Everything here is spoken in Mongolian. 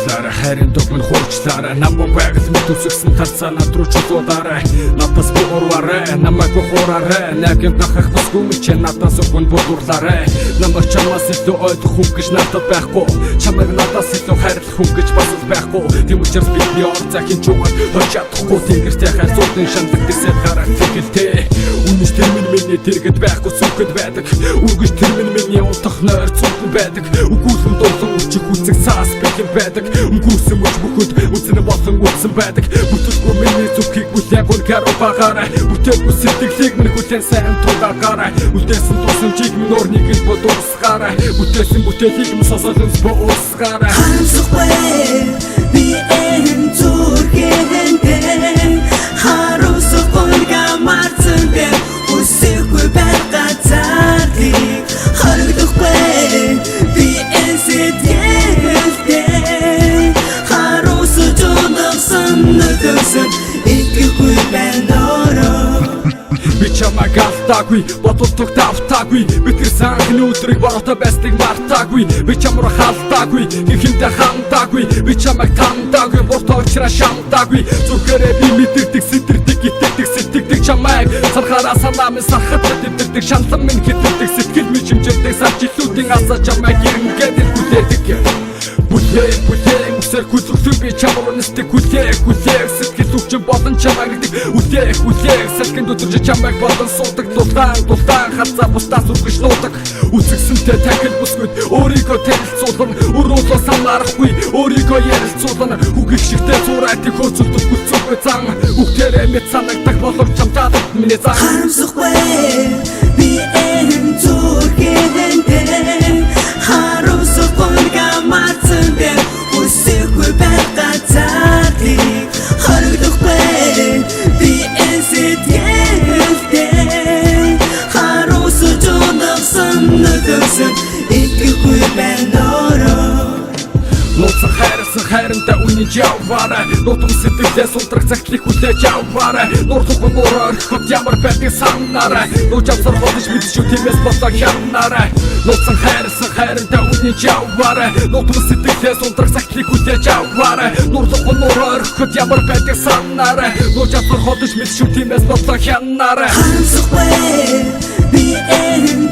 хуурчлаарай хайрын дог минь хуурчлаарай намайг байгаль мэт үсгсэн тарцаа над руу чулуулаарай надаас буураарай намайг хуураарай найгын дахах бүсгүй мч надаас өгөн бодурлаарай намайг чамаас илүү ойлгох хүн гэж надад байхгүй чамайг надаас илүү хайрлах хүн гэж бас байхгүй тийм учраас бидний орцоо хин чугад хож чадахгүй тэнгэртэй хайрцуулын шандаг дэсэд гарах тэгэлтэй үнэс тэр миний тэргэд байхгүй сүхэд байдаг үргэж тэр миний утах нойр цугтан байдаг үгүүлэн дуусан үчих үцэг цаас бэхэн байдаг өнгөрсөн мөч бүхэд үцэн болон үтсэн байдаг бүтэлгүй миний зүхийг бүлээг үнгээр багаарай бүтээгүй сэтгэлийг минь хүлэн сайн тулгаарай үлдээсэн тусамжийг минь орныг л бодуусгаарай бүтээсэн бүтээлийг минь сосолон боосгаарай харамсахгүй би энэ зүрхэнтэй харамсахгүй гамарцэн дээр үсэхгүй байгацаатыг харагдахгүй би энэ сэтгэлтэй харамсаж унагсан nëтөсөн итгэхгүй байна би чамайг алдаагүй бодолдог давтаагүй би тэр санхны өдрийг бороотой байсныг мартаагүй би чамруу халдаагүй ихэнтэй хандаагүй би чамайг тандаагүй бортой учраас шамдаагүй зүгээрээ би мэдэрдэг сэтэрдэг итгэдэг сэтгэдэг чамайг сархаараа санаа минь сархад тэмдэрдэг шанлан минь хэтэрдэг сэтгэл минь чимжэрдэг сарчилүүдийн асаа чамайг ирэнгээд хүлээдэг бүлээн үсэр хүлээн би чамруу нэстэг хүлээн сэтгэл үгчин болон чамайг үдээ сэлхэн дутж чамайг болон суудаг дулаан хацаа бусдаас үргэж нуудаг үсгсэнтэй тахил бүсгүйд өөрийгөө танилцуулна өрөөлөө санаарахгүй өөрийгөө ярилцуулна үгэх шигтэй зураатыг хөөцөлдөг гүцүүгүй зан үгтэрээ мэд санагдах боловч чамдаад миний зан харамсахгүй би энэ зүрхэнтэй харамсахгүй гамарцэн дээр үсэхгүй байгацаатыг харагдахгүй би энэ сэтгэлтэй харамсаж унагсан nëтөсөн итгэхгүй байна нууцсан хайрсан хайранда үнийж яваарай нутам сэтгэлдээ сундрах цагтлыг хүлээж аваарай нуурлахгүй нуураа орхиход ямар байдгийг санаарай нууж авсар бодож мэдчихв тиймээс болоо хянаарай нууцсан хайрсан хайранда үнийж яваарай нутам сэтгэлдээ сундрах цагтлыг хүлээж аваарай нуурлахгүй нуураа орхиход ямар байдгийг санаарай нууж авсар бодож мэдчихв тиймээс болоо хянаарай харамсахгүй би энэ